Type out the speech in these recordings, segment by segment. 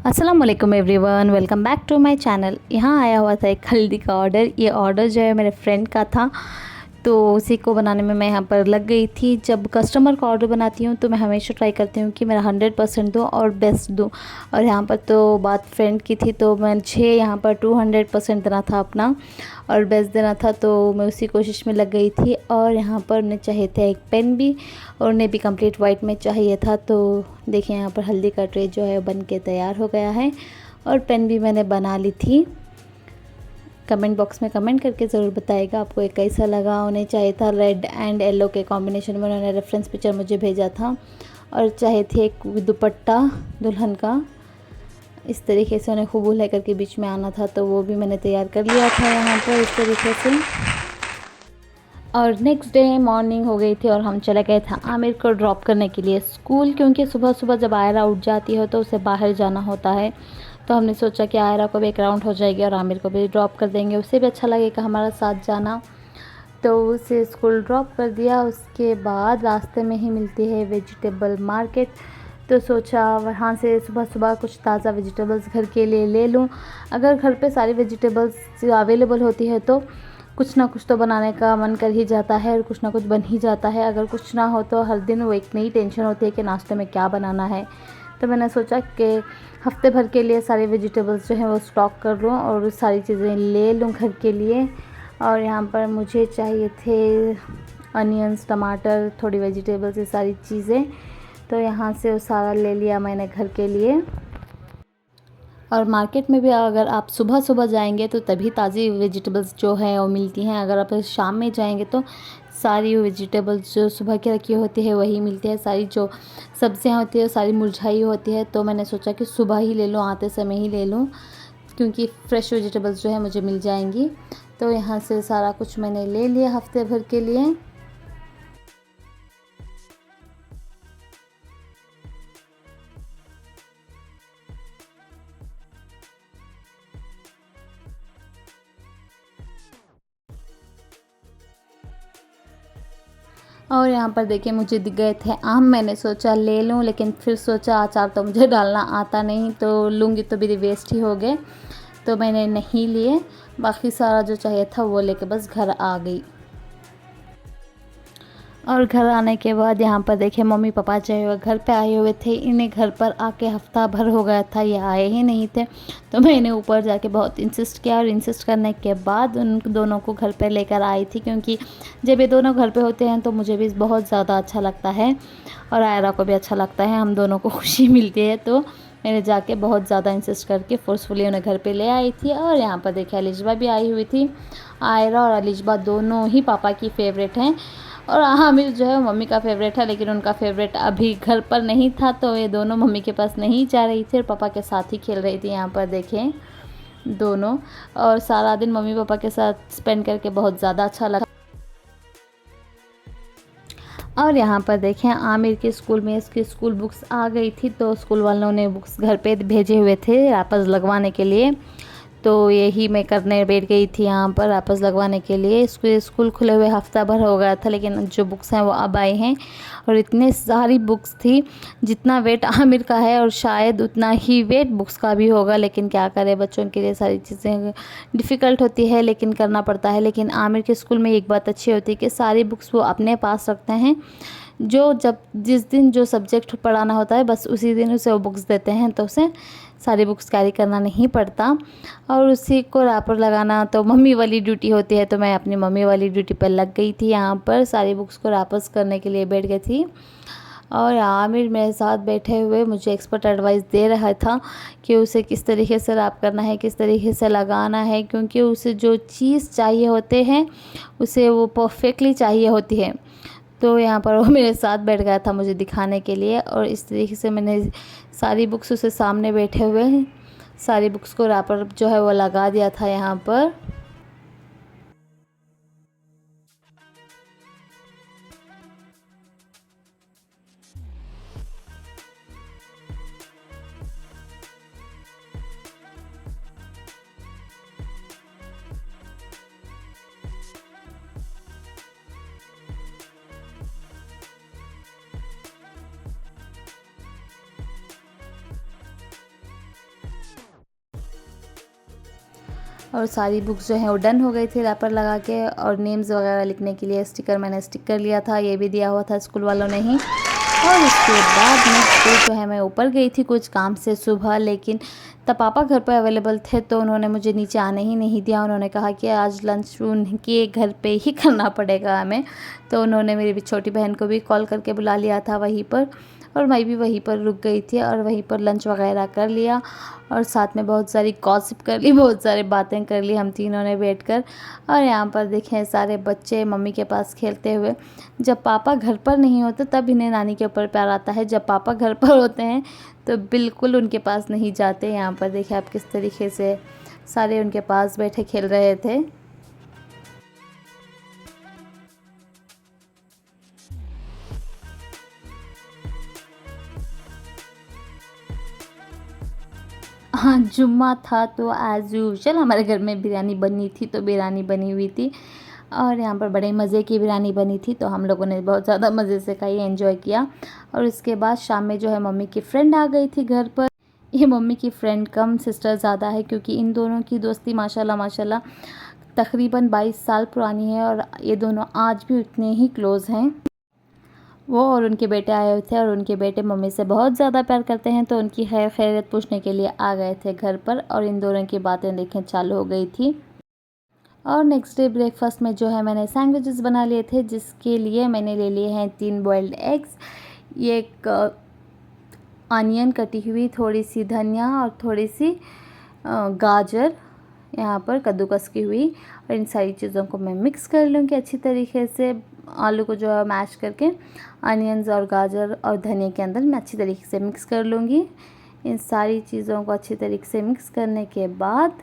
अस्सलाम वालेकुम everyone, welcome back to my channel. यहाँ आया हुआ था एक हल्दी का ऑर्डर। ये ऑर्डर जो है मेरे फ्रेंड का था, तो उसी को बनाने में मैं यहाँ पर लग गई थी। जब कस्टमर का ऑर्डर बनाती हूँ तो मैं हमेशा ट्राई करती हूँ कि मेरा 100% दूँ और बेस्ट दूँ। और यहाँ पर तो बात फ्रेंड की थी, तो मुझे यहाँ पर 200% देना था अपना और बेस्ट देना था, तो मैं उसी कोशिश में लग गई थी। और यहाँ पर उन्हें चाहिए थे एक पेन भी, और उन्हें भी कंप्लीट वाइट में चाहिए था। तो देखिए यहाँ पर हल्दी का ट्रे जो है बन के तैयार हो गया है और पेन भी मैंने बना ली थी। कमेंट बॉक्स में कमेंट करके ज़रूर बताइएगा आपको ये कैसा लगा। उन्हें चाहिए था रेड एंड येलो के कॉम्बिनेशन में, उन्होंने रेफरेंस पिक्चर मुझे भेजा था। और चाहिए थे एक दुपट्टा दुल्हन का, इस तरीके से उन्हें खूब लेकर के बीच में आना था, तो वो भी मैंने तैयार कर लिया था यहाँ पर इस तरीके से। और नेक्स्ट डे मॉर्निंग हो गई थी और हम चले गए थे आमिर को ड्रॉप करने के लिए स्कूल, क्योंकि सुबह सुबह जब आयरा उठ जाती है तो उसे बाहर जाना होता है। तो हमने सोचा कि आयरा को भी एक राउंड हो जाएगी और आमिर को भी ड्रॉप कर देंगे, उसे भी अच्छा लगेगा हमारा साथ जाना। तो उसे स्कूल ड्रॉप कर दिया। उसके बाद रास्ते में ही मिलती है वेजिटेबल मार्केट, तो सोचा वहाँ से सुबह सुबह कुछ ताज़ा वेजिटेबल्स घर के लिए ले लूँ। अगर घर पे सारी वेजिटेबल्स अवेलेबल होती है तो कुछ ना कुछ तो बनाने का मन कर ही जाता है और कुछ ना कुछ बन ही जाता है। अगर कुछ ना हो तो हर दिन वो एक नई टेंशन होती है कि नाश्ते में क्या बनाना है। तो मैंने सोचा कि हफ्ते भर के लिए सारी वेजिटेबल्स जो हैं वो स्टॉक कर लूँ और सारी चीज़ें ले लूँ घर के लिए। और यहाँ पर मुझे चाहिए थे अनियंस, टमाटर, थोड़ी वेजिटेबल्स, ये सारी चीज़ें। तो यहाँ से वो सारा ले लिया मैंने घर के लिए। और मार्केट में भी अगर आप सुबह सुबह जाएंगे तो तभी ताज़ी वेजिटेबल्स जो है वो मिलती हैं। अगर आप शाम में जाएंगे तो सारी वेजिटेबल्स जो सुबह की रखी होती है वही मिलती है। सारी जो सब्जियां होती है सारी मुरझाई होती है, तो मैंने सोचा कि सुबह ही ले लूँ, आते समय ही ले लूँ, क्योंकि फ़्रेश वेजिटेबल्स जो है मुझे मिल जाएंगी। तो यहाँ से सारा कुछ मैंने ले लिया हफ्ते भर के लिए। और यहाँ पर देखिए मुझे दिख गए थे आम, मैंने सोचा ले लूँ, लेकिन फिर सोचा अचार तो मुझे डालना आता नहीं, तो लूँगी तो मेरी वेस्ट ही हो गए, तो मैंने नहीं लिए। बाकी सारा जो चाहिए था वो लेके बस घर आ गई। और घर आने के बाद यहाँ पर देखिए मम्मी पापा जो है घर पे आए हुए थे। इन्हें घर पर आके हफ्ता भर हो गया था, ये आए ही नहीं थे। तो मैंने ऊपर जाके बहुत इंसिस्ट किया और इंसिस्ट करने के बाद उन दोनों को घर पे लेकर आई थी, क्योंकि जब ये दोनों घर पे होते हैं तो मुझे भी बहुत ज़्यादा अच्छा लगता है और आयरा को भी अच्छा लगता है, हम दोनों को खुशी मिलती है। तो मैंने जाके बहुत ज़्यादा इंसिस्ट करके फोर्सफुली उन्हें घर पे ले आई थी। और यहाँ पर देखिए अलिजबा भी आई हुई थी। आयरा और अलिजबा दोनों ही पापा की फ़ेवरेट हैं और आमिर जो है मम्मी का फेवरेट है, लेकिन उनका फेवरेट अभी घर पर नहीं था, तो ये दोनों मम्मी के पास नहीं जा रही थी और पापा के साथ ही खेल रही थी। यहाँ पर देखें दोनों, और सारा दिन मम्मी पापा के साथ स्पेंड करके बहुत ज़्यादा अच्छा लगा। और यहाँ पर देखें आमिर के स्कूल में इसकी स्कूल बुक्स आ गई थी, तो स्कूल वालों ने बुक्स घर पे भेजे हुए थे वापस लगवाने के लिए। तो यही मैं करने बैठ गई थी यहाँ पर वापस लगवाने के लिए। इसको स्कूल खुले हुए हफ्ता भर हो गया था, लेकिन जो बुक्स हैं वो अब आए हैं और इतने सारी बुक्स थी, जितना वेट आमिर का है और शायद उतना ही वेट बुक्स का भी होगा। लेकिन क्या करें, बच्चों के लिए सारी चीज़ें डिफ़िकल्ट होती है, लेकिन करना पड़ता है। लेकिन आमिर के स्कूल में एक बात अच्छी होती है कि सारी बुक्स वो अपने पास रखते हैं। जो जब जिस दिन जो सब्जेक्ट पढ़ाना होता है बस उसी दिन उसे वो बुक्स देते हैं, तो उसे सारी बुक्स कैरी करना नहीं पड़ता। और उसी को रैपर लगाना तो मम्मी वाली ड्यूटी होती है, तो मैं अपनी मम्मी वाली ड्यूटी पर लग गई थी। यहाँ पर सारी बुक्स को रैपर्स करने के लिए बैठ गई थी और आमिर मेरे साथ बैठे हुए मुझे एक्सपर्ट एडवाइस दे रहा था कि उसे किस तरीके से रैप करना है, किस तरीके से लगाना है, क्योंकि उसे जो चीज़ चाहिए होते हैं उसे वो परफेक्टली चाहिए होती है। तो यहाँ पर वो मेरे साथ बैठ गया था मुझे दिखाने के लिए, और इस तरीके से मैंने सारी बुक्स उसे सामने बैठे हुए सारी बुक्स को रैपर जो है वो लगा दिया था यहाँ पर। और सारी बुक्स जो हैं वो डन हो गई थी रैपर लगा के, और नेम्स वगैरह लिखने के लिए स्टिकर मैंने स्टिक कर लिया था, ये भी दिया हुआ था स्कूल वालों ने ही। और उसके बाद नेक्स्ट डे जो है मैं ऊपर गई थी कुछ काम से सुबह, लेकिन तब पापा घर पर अवेलेबल थे तो उन्होंने मुझे नीचे आने ही नहीं दिया। उन्होंने कहा कि आज लंच उनके घर पे ही करना पड़ेगा हमें। तो उन्होंने मेरी छोटी बहन को भी कॉल करके बुला लिया था वहीं पर, और मैं भी वहीं पर रुक गई थी और वहीं पर लंच वगैरह कर लिया, और साथ में बहुत सारी गॉसिप कर ली, बहुत सारी बातें कर ली हम तीनों ने बैठकर। और यहाँ पर देखें सारे बच्चे मम्मी के पास खेलते हुए। जब पापा घर पर नहीं होते तब इन्हें नानी के ऊपर प्यार आता है, जब पापा घर पर होते हैं तो बिल्कुल उनके पास नहीं जाते। यहाँ पर देखें आप किस तरीके से सारे उनके पास बैठे खेल रहे थे। हाँ, जुम्मा था तो एज़ यूजुअल हमारे घर में बिरयानी बनी थी, तो बिरयानी बनी हुई थी और यहाँ पर बड़े मज़े की बिरयानी बनी थी, तो हम लोगों ने बहुत ज़्यादा मज़े से खाई, एंजॉय किया। और उसके बाद शाम में जो है मम्मी की फ्रेंड आ गई थी घर पर। ये मम्मी की फ्रेंड कम सिस्टर ज़्यादा है, क्योंकि इन दोनों की दोस्ती माशाल्लाह माशाल्लाह तकरीबन 22 साल पुरानी है, और ये दोनों आज भी उतने ही क्लोज़ हैं। वो और उनके बेटे आए हुए थे, और उनके बेटे मम्मी से बहुत ज़्यादा प्यार करते हैं, तो उनकी खैर खैरियत पूछने के लिए आ गए थे घर पर, और इन दोनों की बातें देखें चालू हो गई थी। और नेक्स्ट डे ब्रेकफास्ट में जो है मैंने सैंडविचेस बना लिए थे, जिसके लिए मैंने ले लिए हैं 3 बॉइल्ड एग्स, ये एक अनियन कटी हुई, थोड़ी सी धनिया और थोड़ी सी गाजर यहाँ पर कद्दूकस की हुई, और इन सारी चीज़ों को मैं मिक्स कर लूँगी अच्छी तरीके से। आलू को जो है मैश करके अनियंस और गाजर और धनिया के अंदर मैं अच्छी तरीके से मिक्स कर लूँगी। इन सारी चीज़ों को अच्छी तरीके से मिक्स करने के बाद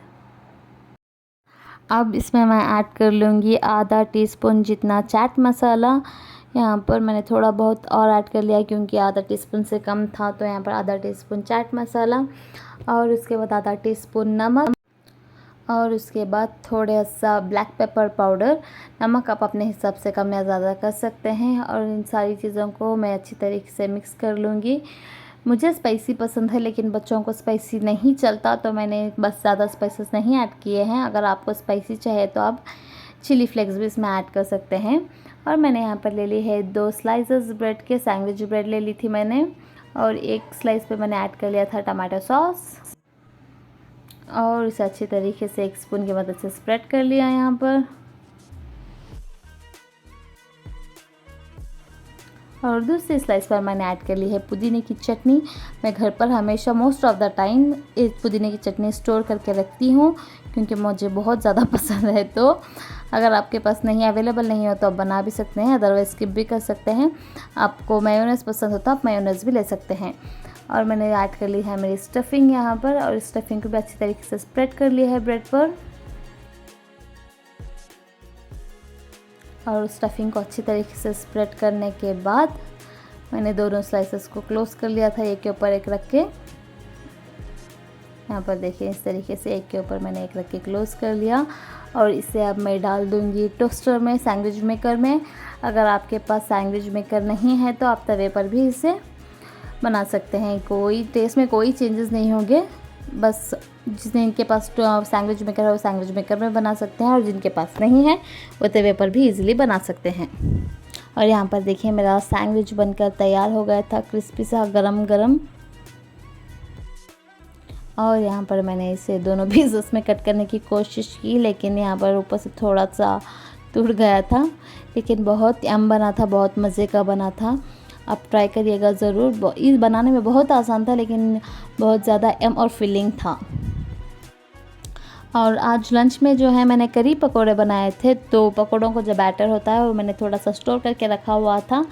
अब इसमें मैं ऐड कर लूँगी आधा टीस्पून जितना चाट मसाला। यहाँ पर मैंने थोड़ा बहुत और ऐड कर लिया, क्योंकि आधा टीस्पून से कम था, तो यहाँ पर आधा टीस्पून चाट मसाला, और उसके बाद आधा टीस्पून नमक, और उसके बाद थोड़ा सा ब्लैक पेपर पाउडर। नमक आप अपने हिसाब से कम या ज़्यादा कर सकते हैं। और इन सारी चीज़ों को मैं अच्छी तरीके से मिक्स कर लूँगी। मुझे स्पाइसी पसंद है, लेकिन बच्चों को स्पाइसी नहीं चलता, तो मैंने बस ज़्यादा स्पाइसेस नहीं ऐड किए हैं। अगर आपको स्पाइसी चाहिए तो आप चिली फ्लेक्स भी इसमें ऐड कर सकते हैं। और मैंने यहाँ पर ले ली है 2 स्लाइसेस ब्रेड के, सैंडविच ब्रेड ले ली थी मैंने, और एक स्लाइस पे मैंने ऐड कर लिया था टमाटो सॉस, और इसे अच्छी तरीके से एक स्पून की मदद से स्प्रेड कर लिया यहाँ पर। और दूसरी स्लाइस पर मैंने ऐड कर ली है पुदीने की चटनी। मैं घर पर हमेशा मोस्ट ऑफ़ द टाइम इस पुदीने की चटनी स्टोर करके रखती हूँ, क्योंकि मुझे बहुत ज़्यादा पसंद है। तो अगर आपके पास नहीं अवेलेबल नहीं हो तो आप बना भी सकते हैं, अदरवाइज़ स्किप भी कर सकते हैं। आपको मेयोनेज़ पसंद हो तो आप मेयोनेज़ भी ले सकते हैं। और मैंने ऐड कर ली है मेरी स्टफिंग यहाँ पर, और स्टफिंग को भी अच्छी तरीके से स्प्रेड कर लिया है ब्रेड पर। और स्टफिंग को अच्छी तरीके से स्प्रेड करने के बाद मैंने दोनों स्लाइसेस को क्लोज़ कर लिया था, एक के ऊपर एक रख के। यहाँ पर देखिए इस तरीके से एक के ऊपर मैंने एक रख के क्लोज़ कर लिया। और इसे अब मैं डाल दूँगी टोस्टर में, सैंडविच मेकर में। अगर आपके पास सैंडविच मेकर नहीं है तो आप तवे पर भी इसे बना सकते हैं, कोई टेस्ट में कोई चेंजेस नहीं होंगे। बस जिनके पास सैंडविच मेकर है वो सैंडविच मेकर में बना सकते हैं, और जिनके पास नहीं है वो तवे पर भी इजीली बना सकते हैं। और यहाँ पर देखिए मेरा सैंडविच बनकर तैयार हो गया था, क्रिस्पी सा गरम गरम। और यहाँ पर मैंने इसे दोनों पीसेस में कट करने की कोशिश की, लेकिन यहाँ पर ऊपर से थोड़ा सा टूट गया था, लेकिन बहुत यम बना था, बहुत मज़े का बना था। आप ट्राई करिएगा ज़रूर। इस बनाने में बहुत आसान था, लेकिन बहुत ज़्यादा यम और फिलिंग था। और आज लंच में जो है मैंने करी पकोड़े बनाए थे, तो पकोड़ों को जो बैटर होता है वो मैंने थोड़ा सा स्टोर करके रखा हुआ था,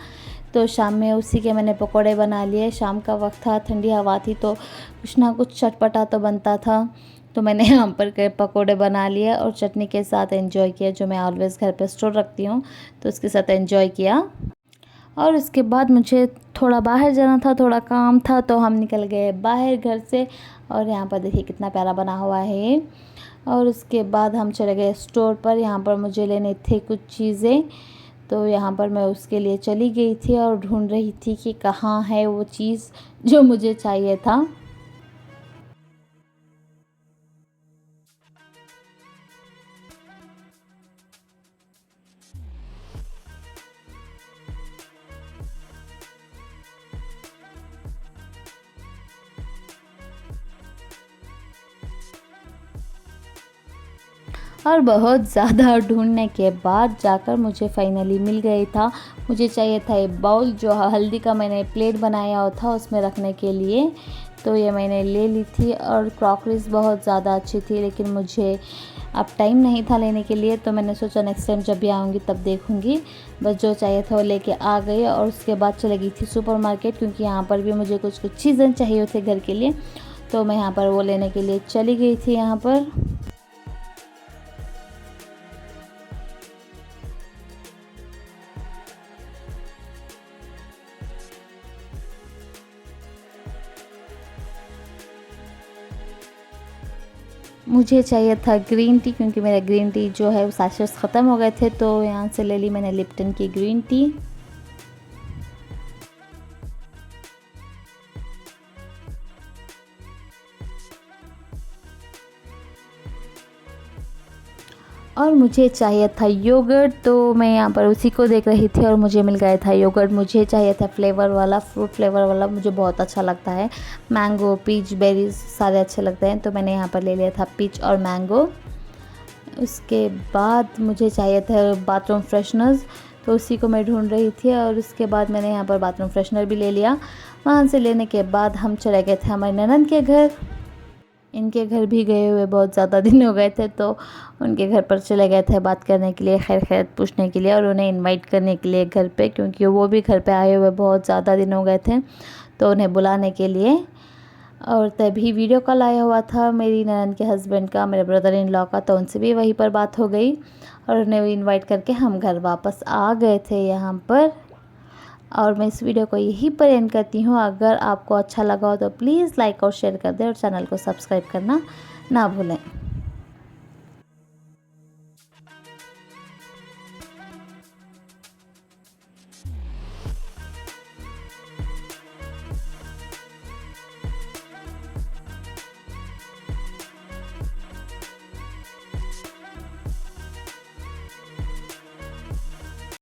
तो शाम में उसी के मैंने पकोड़े बना लिए। शाम का वक्त था, ठंडी हवा थी, तो कुछ ना कुछ चटपटा तो बनता था, तो मैंने यहाँ पर के पकोड़े बना लिए और चटनी के साथ एंजॉय किया, जो मैं ऑलवेज़ घर पर स्टोर रखती हूँ, तो उसके साथ एंजॉय किया। और उसके बाद मुझे थोड़ा बाहर जाना था, थोड़ा काम था, तो हम निकल गए बाहर घर से। और यहाँ पर देखिए कितना प्यारा बना हुआ है ये। और उसके बाद हम चले गए स्टोर पर, यहाँ पर मुझे लेने थे कुछ चीज़ें, तो यहाँ पर मैं उसके लिए चली गई थी और ढूंढ रही थी कि कहाँ है वो चीज़ जो मुझे चाहिए था। और बहुत ज़्यादा ढूंढने के बाद जाकर मुझे फाइनली मिल गया था। मुझे चाहिए था ये बाउल जो हल्दी का मैंने प्लेट बनाया हुआ था उसमें रखने के लिए, तो ये मैंने ले ली थी। और क्रॉकरीज बहुत ज़्यादा अच्छी थी, लेकिन मुझे अब टाइम नहीं था लेने के लिए, तो मैंने सोचा नेक्स्ट टाइम जब भी आऊँगी तब देखूँगी। बस जो चाहिए था वो लेके आ गई और उसके बाद चली गई थी सुपरमार्केट, क्योंकि यहाँ पर भी मुझे कुछ चीज़ें चाहिए थे घर के लिए, तो मैं यहाँ पर वो लेने के लिए चली गई थी यहाँ पर। मुझे चाहिए था ग्रीन टी, क्योंकि मेरा ग्रीन टी जो है वो सैशेट्स ख़त्म हो गए थे, तो यहाँ से ले ली मैंने लिप्टन की ग्रीन टी। और मुझे चाहिए था योगर्ट, तो मैं यहाँ पर उसी को देख रही थी और मुझे मिल गया था योगर्ट। मुझे चाहिए था फ्लेवर वाला, फ्रूट फ्लेवर वाला, मुझे बहुत अच्छा लगता है। मैंगो, पीच, बेरीज सारे अच्छे लगते हैं, तो मैंने यहाँ पर ले लिया था पीच और मैंगो। उसके बाद मुझे चाहिए था बाथरूम फ्रेशनर्स, तो उसी को मैं ढूंढ रही थी और उसके बाद मैंने यहाँ पर बाथरूम फ्रेशनर भी ले लिया। वहाँ से लेने के बाद हम चले गए थे हमारे ननद के घर। इनके घर भी गए हुए बहुत ज़्यादा दिन हो गए थे, तो उनके घर पर चले गए थे बात करने के लिए, खैर खैरियत पूछने के लिए और उन्हें इनवाइट करने के लिए घर पे, क्योंकि वो भी घर पे आए हुए बहुत ज़्यादा दिन हो गए थे, तो उन्हें बुलाने के लिए। और तभी वीडियो कॉल आया हुआ था मेरी ननद के हस्बैंड का, मेरे ब्रदर इन लॉ का, तो उनसे भी वहीं पर बात हो गई और उन्हें इनवाइट करके हम घर वापस आ गए थे यहाँ पर। और मैं इस वीडियो को यहीं पर एंड करती हूँ। अगर आपको अच्छा लगा हो तो प्लीज़ लाइक और शेयर कर दें और चैनल को सब्सक्राइब करना ना भूलें।